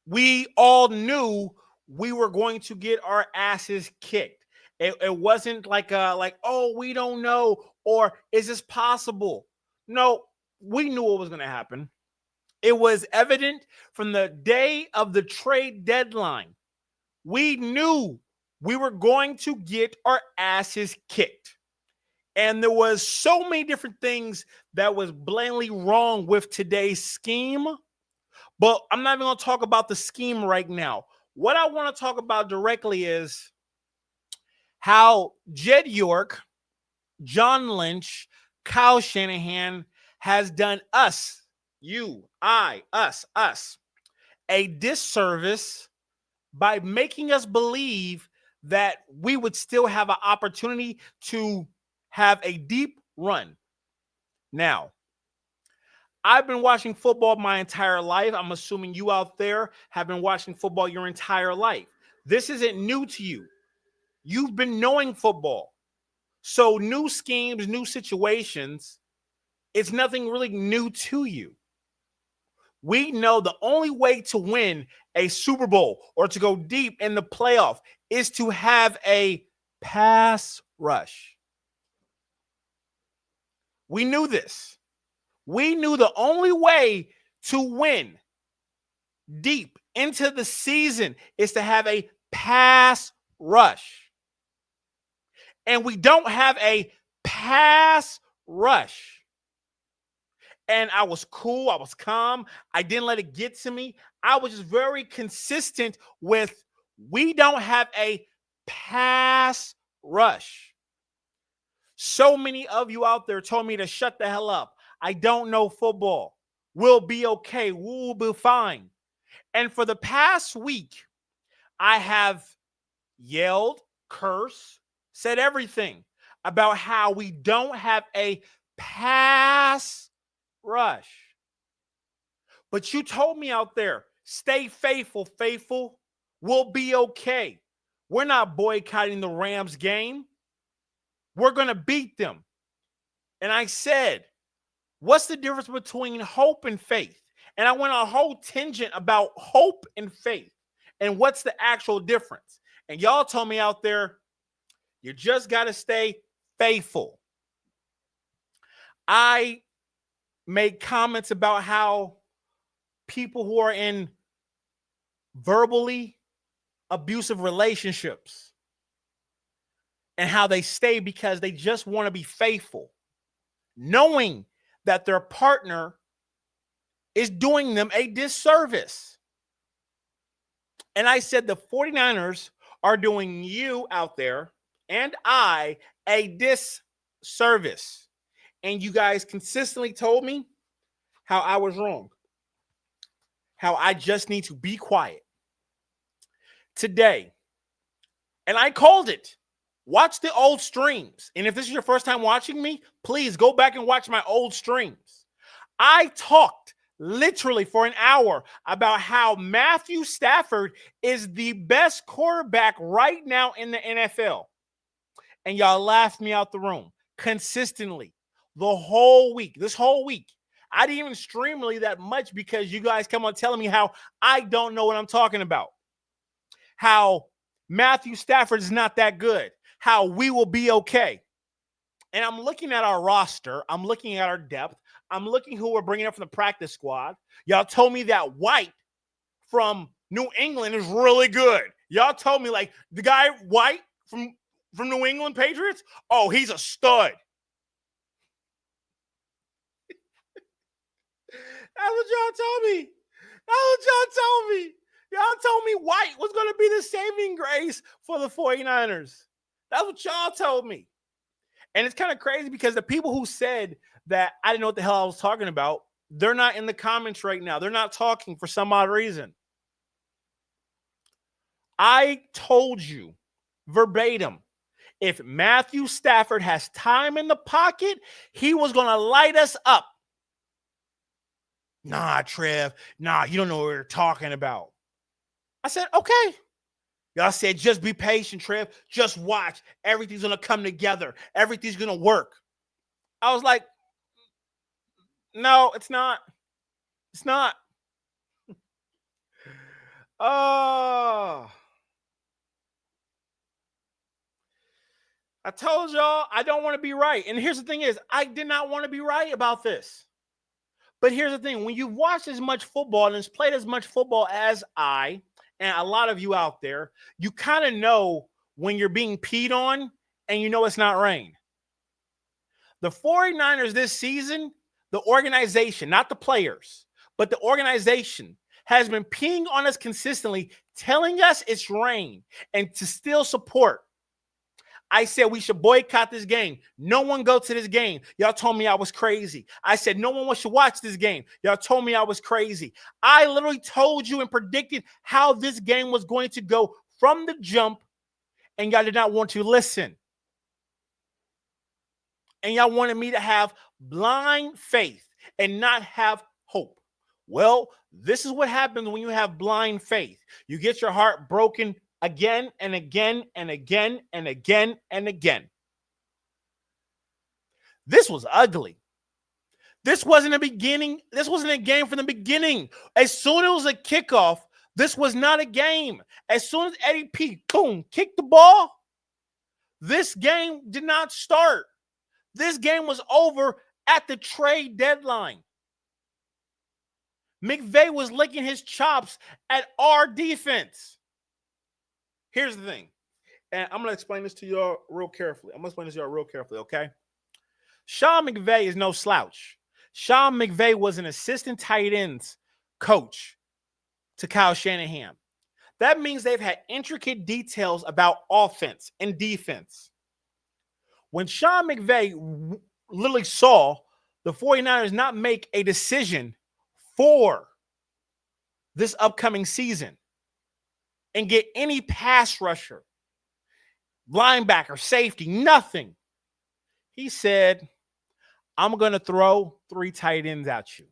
We all knew we were going to get our asses kicked. It wasn't oh, we don't know, or is this possible? No, we knew what was going to happen. It was evident from the day of the trade deadline. We knew we were going to get our asses kicked. And there was so many different things that was blatantly wrong with today's scheme. But I'm not even going to talk about the scheme right now. What I want to talk about directly is how Jed York, John Lynch, Kyle Shanahan has done us, you, I, us, a disservice by making us believe that we would still have an opportunity to have a deep run. Now, I've been watching football my entire life. I'm assuming you out there have been watching football your entire life. This isn't new to you. You've been knowing football. So new schemes, new situations, it's nothing really new to you. We know the only way to win a Super Bowl or to go deep in the playoff is to have a pass rush. We knew this. We knew the only way to win deep into the season is to have a pass rush. And we don't have a pass rush. And I was cool. I was calm. I didn't let it get to me. I was just very consistent with we don't have a pass rush. So many of you out there told me to shut the hell up. I don't know football. We'll be okay. We'll be fine. And for the past week, I have yelled, cursed, said everything about how we don't have a pass rush. But you told me out there, stay faithful, faithful. We'll be okay. We're not boycotting the Rams game. We're going to beat them. And I said, what's the difference between hope and faith? And I went on a whole tangent about hope and faith and what's the actual difference. And y'all told me out there, you just got to stay faithful. I made comments about how people who are in verbally abusive relationships and how they stay because they just want to be faithful, knowing that their partner is doing them a disservice. And I said the 49ers are doing you out there and I a disservice. And you guys consistently told me how I was wrong, how I just need to be quiet. Today, and I called it. Watch the old streams. And if this is your first time watching me, please go back and watch my old streams. I talked literally for an hour about how Matthew Stafford is the best quarterback right now in the NFL. And y'all laughed me out the room consistently the whole week. This whole week. I didn't even stream really that much because you guys come on telling me how I don't know what I'm talking about. How Matthew Stafford is not that good. How we will be okay. And I'm looking at our roster. I'm looking at our depth. I'm looking who we're bringing up from the practice squad. Y'all told me that White from New England is really good. Y'all told me like the guy White from New England Patriots, oh, he's a stud. That's what y'all told me. Y'all told me White was going to be the saving grace for the 49ers. That's what y'all told me. And it's kind of crazy because the people who said that I didn't know what the hell I was talking about, they're not in the comments right now. They're not talking for some odd reason. I told you verbatim, if Matthew Stafford has time in the pocket, he was going to light us up. Nah, Trev. Nah, you don't know what we're talking about. I said, okay. Y'all said, just be patient, Trev. Just watch. Everything's going to come together. Everything's going to work. I was like, no, it's not. It's not. I told y'all I don't want to be right. And here's the thing is, I did not want to be right about this. But here's the thing. When you've watched as much football and has played as much football as I and a lot of you out there, you kind of know when you're being peed on and you know it's not rain. The 49ers this season, the organization, not the players, but the organization has been peeing on us consistently, telling us it's rain and to still support. I said we should boycott this game. No one go to this game. Y'all told me I was crazy. I said no one should watch this game. Y'all told me I was crazy. I literally told you and predicted how this game was going to go from the jump, and y'all did not want to listen. And y'all wanted me to have blind faith and not have hope. Well, this is what happens when you have blind faith. You get your heart broken again and again and again and again and again. This was ugly. This wasn't a beginning. This wasn't a game from the beginning. As soon as it was a kickoff, this was not a game. As soon as Eddie P, boom, kicked the ball, this game did not start. This game was over at the trade deadline. McVay was licking his chops at our defense. Here's the thing, and I'm going to explain this to y'all real carefully. Okay? Sean McVay is no slouch. Sean McVay was an assistant tight ends coach to Kyle Shanahan. That means they've had intricate details about offense and defense. When Sean McVay literally saw the 49ers not make a decision for this upcoming season and get any pass rusher, linebacker, safety, nothing, he said, I'm going to throw 3 tight ends at you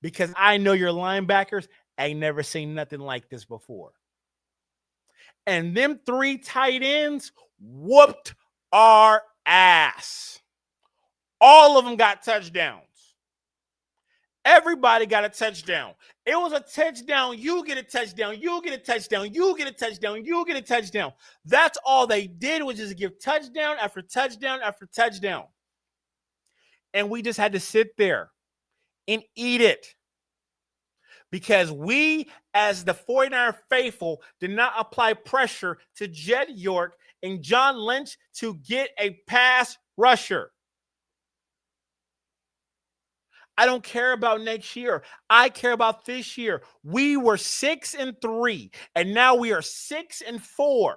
because I know your linebackers ain't never seen nothing like this before. And them 3 tight ends whooped our ass. All of them got touchdowns. Everybody got a touchdown. It was a touchdown. You get a touchdown. You get a touchdown. You get a touchdown. You get a touchdown. That's all they did was just give touchdown after touchdown after touchdown. And we just had to sit there and eat it. Because we, as the 49er faithful, did not apply pressure to Jed York and John Lynch to get a pass rusher. I don't care about next year. I care about this year. We were 6-3, and now we are 6-4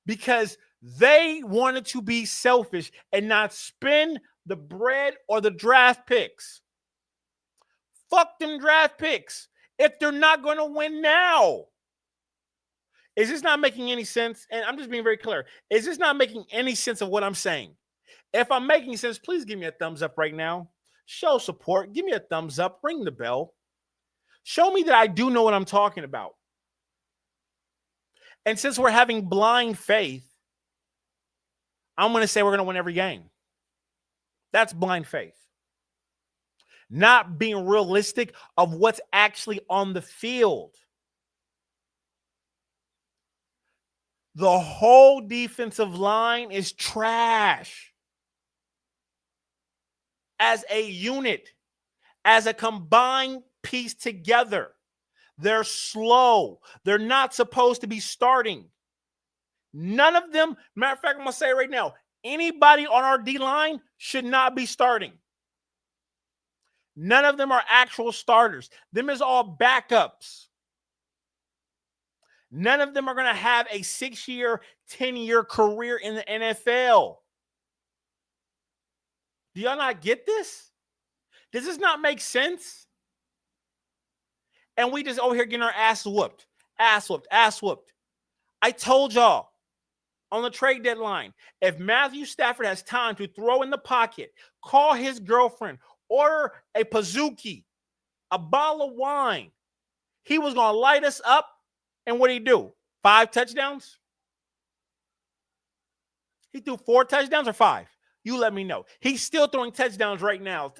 because they wanted to be selfish and not spend the bread or the draft picks. Fuck them draft picks if they're not going to win now. Is this not making any sense? And I'm just being very clear. Is this not making any sense of what I'm saying? If I'm making sense, please give me a thumbs up right now. Show support. Give me a thumbs up. Ring the bell. Show me that I do know what I'm talking about. And since we're having blind faith, I'm going to say we're going to win every game. That's blind faith. Not being realistic of what's actually on the field. The whole defensive line is trash. As a unit, as a combined piece together, they're slow. They're not supposed to be starting. None of them, matter of fact, I'm going to say it right now, anybody on our D-line should not be starting. None of them are actual starters. Them is all backups. None of them are going to have a 6-year, 10-year career in the NFL. Do y'all not get this? Does this not make sense? And we just over here getting our ass whooped. Ass whooped. Ass whooped. I told y'all on the trade deadline, if Matthew Stafford has time to throw in the pocket, call his girlfriend, order a Pizookie, a bottle of wine, he was going to light us up. And what did he do? 5 touchdowns? He threw 4 touchdowns or 5? You let me know. He's still throwing touchdowns right now.